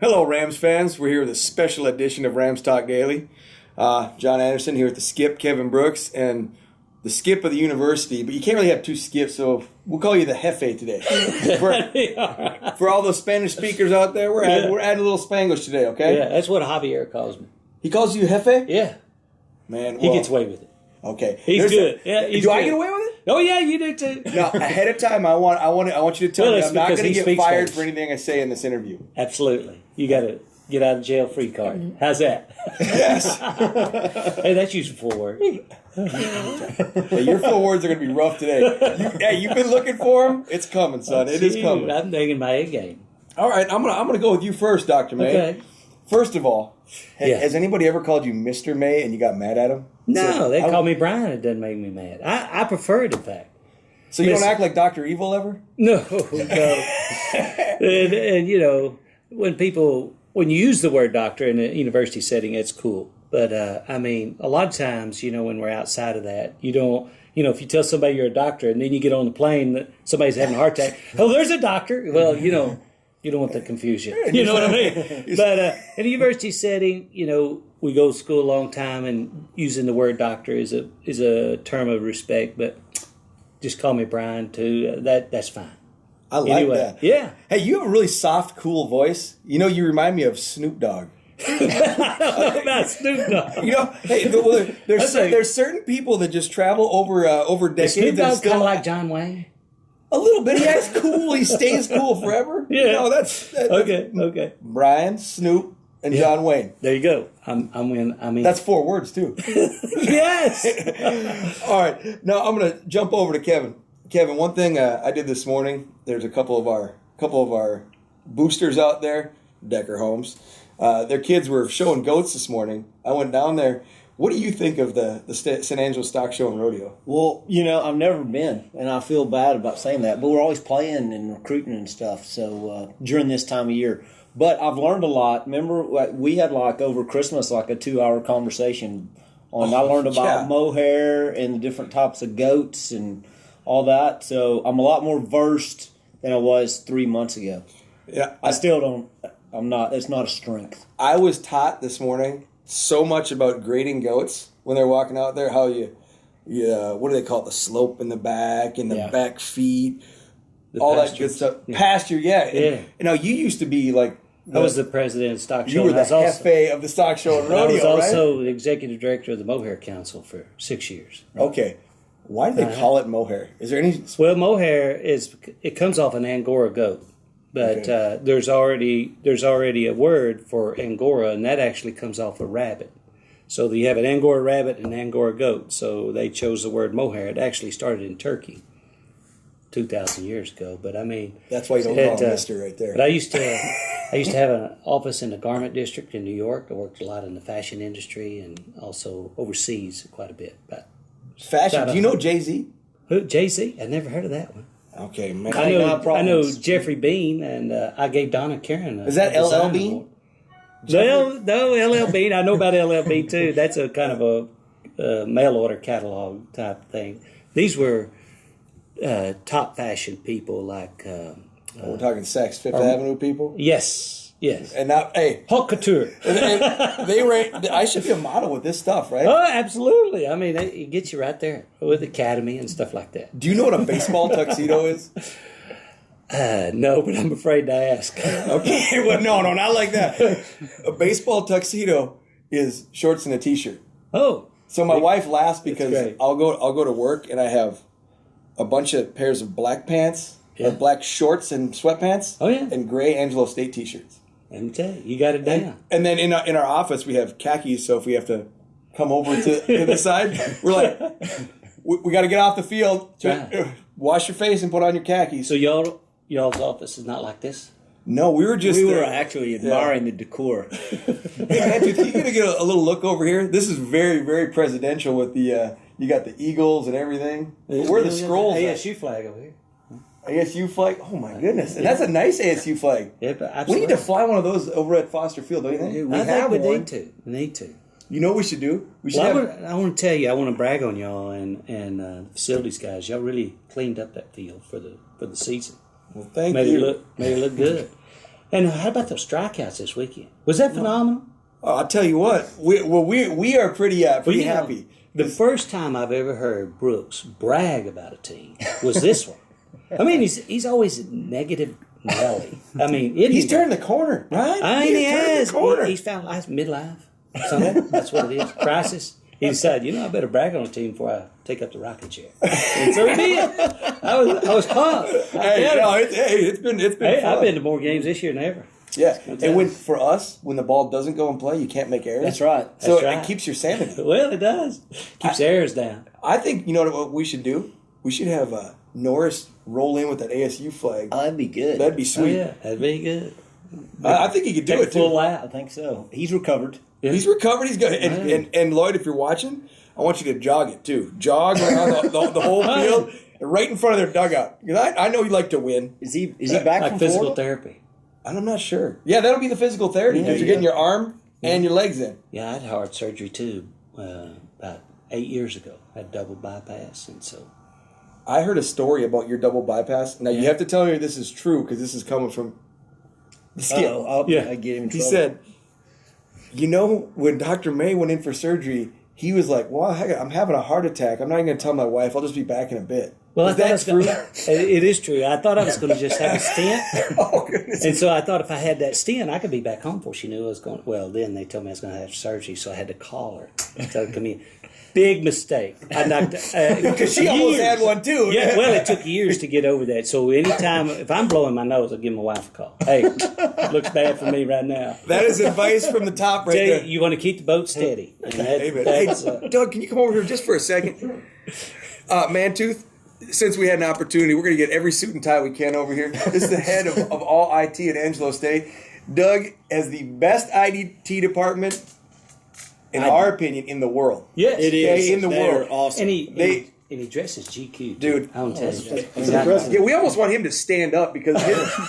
Hello, Rams fans. We're here with a special edition of Rams Talk Daily. John Anderson here with the skip, Kevin Brooks, and the skip of the university. But you can't really have two skips, so we'll call you the Jefe today. For all those Spanish speakers out there, we're adding a little Spanglish today, okay? Yeah, that's what Javier calls me. He calls you Jefe? Yeah. Man, He gets away with it. Okay. He's good. Do I get away with it? Oh, yeah, you do too. Now, ahead of time, I want you to tell me I'm not going to get fired Spanish for anything I say in this interview. Absolutely. You got to get out of jail free card. How's that? Yes. Hey, that's using 4 words. Hey, your 4 words are going to be rough today. You've been looking for them? It's coming, son. It is coming. I'm thinking my A game. All right, I'm gonna go with you first, Dr. May. Okay. First of all, has anybody ever called you Mr. May and you got mad at him? No, they call me Brian. It doesn't make me mad. I prefer it, in fact. So you don't act like Dr. Evil ever? No. and you know, when you use the word doctor in a university setting, it's cool. But I mean, a lot of times, you know, when we're outside of that, you don't. You know, if you tell somebody you're a doctor and then you get on the plane that somebody's having a heart attack, oh, there's a doctor. Well, you know. You don't want the confusion. You know what I mean? But in a university setting, you know, we go to school a long time, and using the word doctor is a term of respect. But just call me Brian too. That's fine. I like that. Yeah. Hey, you have a really soft, cool voice. You know, you remind me of Snoop Dogg. I don't know about Snoop Dogg. You know, hey, there's certain people that just travel over decades. Snoop Dogg's kind of like John Wayne. A little bit. He acts cool. He stays cool forever. Yeah. You know, that's okay. Brian, Snoop, and John Wayne. There you go. I'm in. That's 4 words too. Yes. All right. Now I'm going to jump over to Kevin. Kevin, one thing I did this morning. There's a couple of our boosters out there, Decker Homes. Their kids were showing goats this morning. I went down there. What do you think of the San Angelo Stock Show and Rodeo? Well, you know, I've never been, and I feel bad about saying that, but we're always playing and recruiting and stuff, so during this time of year. But I've learned a lot. Remember, we had over Christmas a 2-hour conversation on. I learned about mohair and the different types of goats and all that. So I'm a lot more versed than I was 3 months ago. Yeah, I still don't. I'm not. It's not a strength. I was taught this morning so much about grading goats when they're walking out there. How you what do they call it? The slope in the back and the back feet, all that good stuff. Yeah. Pasture, yeah. And now you used to be like. I was the president of Stock Show. You were the Jefe of the Stock Show and Rodeo, I was also the executive director of the Mohair Council for 6 years. Right? Okay. Why do they call it mohair? Is there any? Well, mohair it comes off an Angora goat, but there's already a word for Angora, and that actually comes off a rabbit. So you have an Angora rabbit and an Angora goat. So they chose the word mohair. It actually started in Turkey 2,000 years ago. But I mean, that's why you don't call him Mister right there. But I used to have an office in the garment district in New York. I worked a lot in the fashion industry and also overseas quite a bit. But fashion? Do you know Jay-Z? Who? Jay-Z? I never heard of that one. Okay, man. I know Jeffrey Bean, and I gave Donna Karen. Is that LL Bean? No, LL Bean. I know about LL Bean too. That's a kind of a mail order catalog type thing. These were top fashion people like. We're talking Saks Fifth Avenue people. Yes. And now, hey, haute couture. I should be a model with this stuff, right? Oh, absolutely. I mean, it gets you right there with Academy and stuff like that. Do you know what a baseball tuxedo is? No, but I'm afraid to ask. Okay, well, no, not like that. A baseball tuxedo is shorts and a t-shirt. Oh, so my wife laughs because I'll go to work and I have a bunch of pairs of black pants, black shorts and sweatpants. Oh yeah, and gray Angelo State t-shirts. Let me tell you, you got it down. And then in our office we have khakis, so if we have to come over to the side, we're like, we got to get off the field, wash your face and put on your khakis. So y'all's office is not like this? No, we were actually admiring the decor. Hey, Andrew, you gonna get a little look over here? This is very, very presidential with the you got the Eagles and everything. Where are the scrolls? ASU flag over here. ASU flag? Oh my goodness. And that's a nice ASU flag. Yeah, but absolutely. We need to fly one of those over at Foster Field, don't you think? I think we need to. You know what we should do? I want to tell you, I want to brag on y'all and the facilities guys. Y'all really cleaned up that field for the season. Well, thank you. Made it look good. And how about those strikeouts this weekend? Was that phenomenal? I'll tell you what. We are pretty happy. The first time I've ever heard Brooks brag about a team was this one. I mean, he's always negative Nelly. I mean, he's turned the corner, right? I mean, he has. The corner. He's found midlife. Something. That's what it is. Crisis. He decided, I better brag on a team before I take up the rocking chair. And so he did. I was pumped. It's been fun. I've been to more games this year than ever. Yeah, and when the ball doesn't go in play, you can't make errors. That's right. So That's right. it keeps your sanity. Well, it does. Keeps errors down. I think what we should do. We should have Norris roll in with that ASU flag. Oh, that'd be good. That'd be sweet. Oh, yeah, that'd be good. I think he could do Take it full too. out. I think so. He's recovered. Yeah. He's recovered. He's good. And Lloyd, if you're watching, I want you to jog it too. Jog around the whole field, right in front of their dugout. Because I know you like to win. Is he back Like from physical Florida? therapy. I'm not sure. Yeah, that'll be the physical therapy because you're getting your arm and your legs in. Yeah, I had heart surgery too about 8 years ago. I had double bypass, and so I heard a story about your double bypass. Now you have to tell me this is true because this is coming from the skip. I get him in He trouble. said, when Dr. May went in for surgery, he was like, "Well, I'm having a heart attack. I'm not even going to tell my wife. I'll just be back in a bit." well, Is that true? It is true. I thought I was going to just have a stent, Oh, goodness. and so I thought if I had that stent, I could be back home before she knew I was going. Well, then they told me I was going to have surgery, so I had to call her. Tell her to come in. Big mistake. I knocked Because she almost had one too. Yeah, well, it took years to get over that. So anytime, if I'm blowing my nose, I'll give my wife a call. Hey, looks bad for me right now. That is advice from the top right there. You want to keep the boat steady. And Hey, Doug, can you come over here just for a second? Mantooth, since we had an opportunity, we're going to get every suit and tie we can over here. This is the head of all IT at Angelo State. Doug has the best IT department, in our opinion, in the world. Yes, It is. in the They world. are awesome. And he dresses GQ, too. Dude. I don't tell you. That's impressive. Yeah, we almost want him to stand up because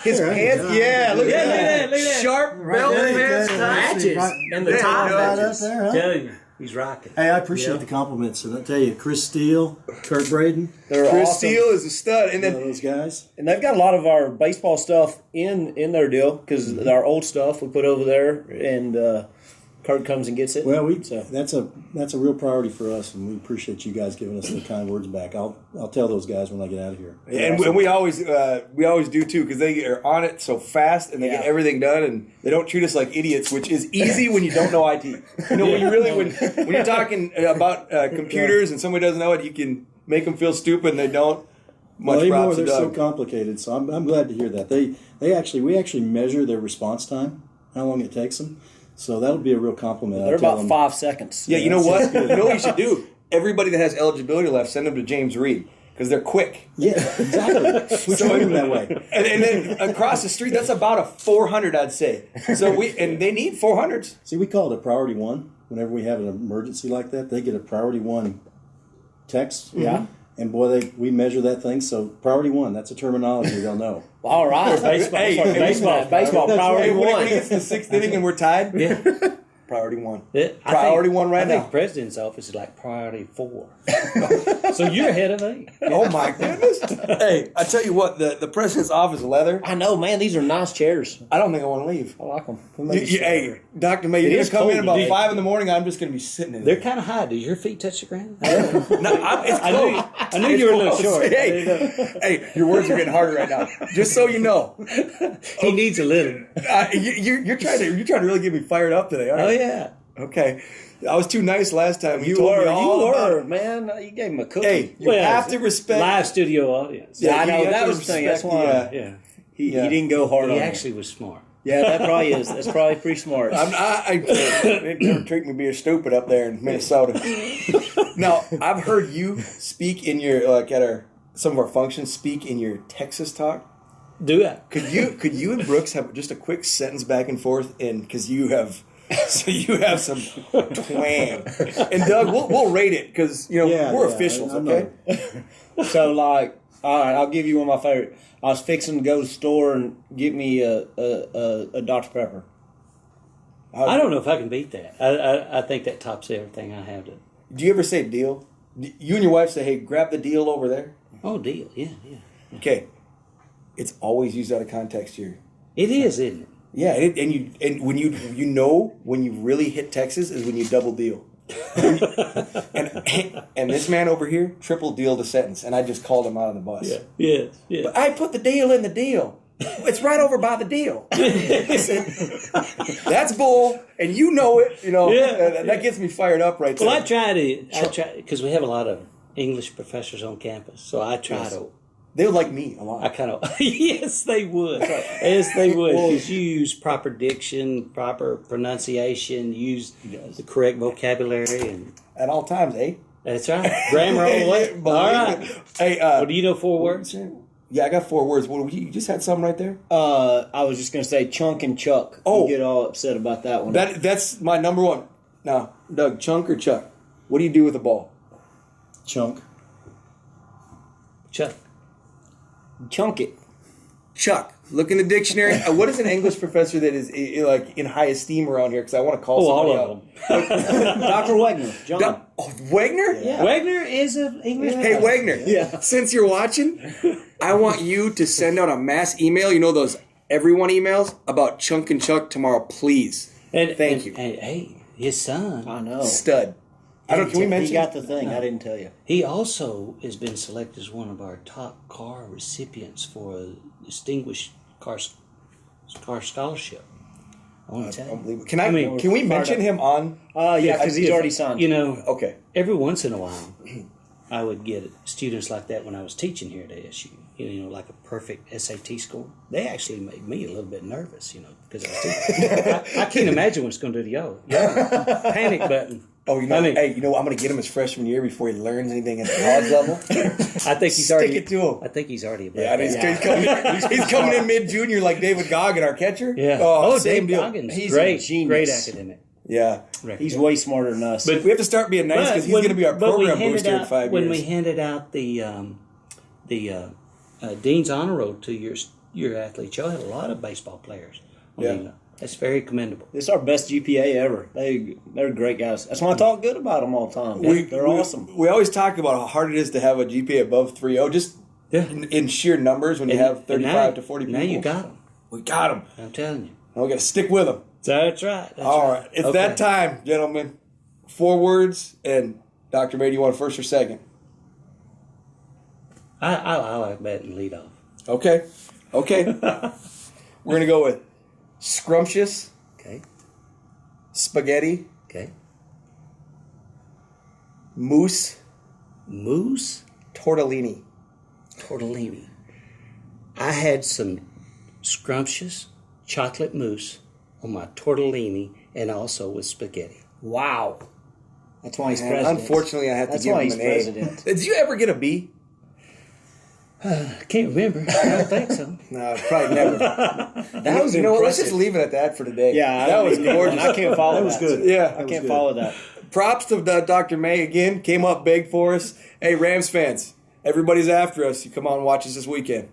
his pants. Yeah, look at that. look at that. Sharp belt pants, Patches. And the Yeah, top. Right up there, huh? Tell you, he's rocking. Hey, I appreciate the compliments. And I tell you, Chris Steele, Kurt Braden, They're Chris awesome. Steele is a stud, and then those guys. And they've got a lot of our baseball stuff in their deal because our old stuff we put over there, and Kurt comes and gets it. Well, So- that's a real priority for us, and we appreciate you guys giving us the kind words back. I'll tell those guys when I get out of here. and we always do too because they are on it so fast and they get everything done and they don't treat us like idiots, which is easy when you don't know IT. When you really when you're talking about computers and somebody doesn't know it, you can make them feel stupid and they don't. Much Well, props they're to so Doug. complicated, so I'm glad to hear that. We actually measure their response time, how long it takes them. So that'll be a real compliment. They're I'll tell about them. 5 seconds. Yeah, you know what? You know what you should do? Everybody that has eligibility left, send them to James Reed because they're quick. Yeah, exactly. We train them that way. And then across the street, that's about a 400, I'd say. So they need 400s. See, we call it a priority one. Whenever we have an emergency like that, they get a priority one text. Yeah. And boy, we measure that thing. So priority one, that's a terminology they'll know. All right. Baseball. Baseball That's priority right. When one. it gets to the sixth inning and we're tied, priority one. Priority one right I think now. the president's office is like priority 4. So you're ahead of me. Oh my goodness! Hey, I tell you what, the president's office leather. I know, man. These are nice chairs. I don't think I want to leave. I like them. Hey, Dr. May, you're It gonna is come in cold about today. 5 in the morning. I'm just gonna be sitting in They're there. kind of high. Do your feet touch the ground? It's I knew, cold. I knew you were a little short. Hey, your words are getting harder right now. Just so you know, He needs a little. you're trying to really get me fired up today. Aren't Oh, you? yeah. Okay, I was too nice last time. You told me were, all about it. man. You gave him a cookie. Hey, you have to respect. Live studio audience. Yeah, I you know. have That to was the thing. That's respect why Yeah. he Yeah. didn't go hard He on actually was smart. Yeah, that probably is. That's probably pretty smart. They never treat me being stupid up there in Minnesota. Now, I've heard you speak in your at some of our functions. Speak in your Texas talk. Do I? Could you and Brooks have just a quick sentence back and forth? And because you have some twang. And Doug, we'll rate it because we're officials, I'm okay? So, like, all right, I'll give you one of my favorite. I was fixing to go to the store and get me a Dr. Pepper. I don't know if I can beat that. I think that tops everything I have to. Do you ever say deal? You and your wife say, "Hey, grab the deal over there." Oh, deal. Yeah, yeah. Okay, it's always used out of context here. It is, isn't it? Yeah, and when you really hit Texas is when you double deal. and this man over here triple dealed a sentence, and I just called him out on the bus. Yeah. Yes. Yes. But I put the deal in the deal. It's right over by the deal. I said, that's bull, and you know it. That gets me fired up right there. Well, I try because we have a lot of English professors on campus, so I try to. They would like me a lot. I kind of yes, they would. Yes, they would. Because you use proper diction, proper pronunciation, use the correct vocabulary, and at all times, eh? That's right. Grammar all the way. All right. Hey, well, do you know 4 words? Yeah, I got 4 words. Well, you just had something right there. I was just going to say chunk and chuck. Oh, you get all upset about that one. That's my number one. Now, Doug, chunk or chuck? What do you do with a ball? Chunk. Chuck. Chunk it. Chuck. Look in the dictionary. What is an English professor that is like in high esteem around here? Because I want to call somebody all of them. Dr. Wegner. John. Wegner? Yeah. Wegner is an English. Hey, Wegner. Yeah. Since you're watching, I want you to send out a mass email. You know those everyone emails about Chunk and Chuck tomorrow, please. Thank you. And, hey, his son. I know. Stud. Can we mention? He got the thing. I didn't tell you. He also has been selected as one of our top car recipients for a distinguished car scholarship. I want to tell you. Unbelievable. Can we mention him on? Yeah, because he's already signed. Okay. Every once in a while, I would get students like that when I was teaching here at ASU. Like a perfect SAT score. They actually made me a little bit nervous, because I was teaching. I can't imagine what it's going to do to y'all. Panic button. Oh, I'm going to get him his freshman year before he learns anything at the college level. I think he's already. Stick it to him. I think he's already above Yeah, that. he's coming in mid-junior like David Goggin, our catcher. Yeah. Same Dave deal. Goggins. He's great, a genius. great academic. Yeah. He's way smarter than us. But we have to start being nice because he's going to be our program booster in 5 years. When we handed out the Dean's Honor Roll to your athletes, y'all had a lot of baseball players. That's very commendable. It's our best GPA ever. They're great guys. That's why I talk good about them all the time. They're awesome. We always talk about how hard it is to have a GPA above 3.0, just in sheer numbers when you have 35 to 40 people. Now you got them. We got them. I'm telling you. Now we got to stick with them. That's right. All right. It's that time, gentlemen. 4 words, and Dr. May, do you want first or second? I like that and lead off. Okay. We're going to go with scrumptious. Okay. Spaghetti. Okay. Mousse. Tortellini. Tortellini. I had some scrumptious chocolate mousse on my tortellini and also with spaghetti. Wow. That's why he's president. Unfortunately, I have to give him an A. President. Did you ever get a B? I can't remember. I don't think so. No, probably never. That was impressive. Let's just leave it at that for today. Yeah, that was gorgeous. I can't follow that. That was good. Yeah. I can't follow that. Props to Dr. May again. Came up big for us. Hey, Rams fans, everybody's after us. You come on and watch us this weekend.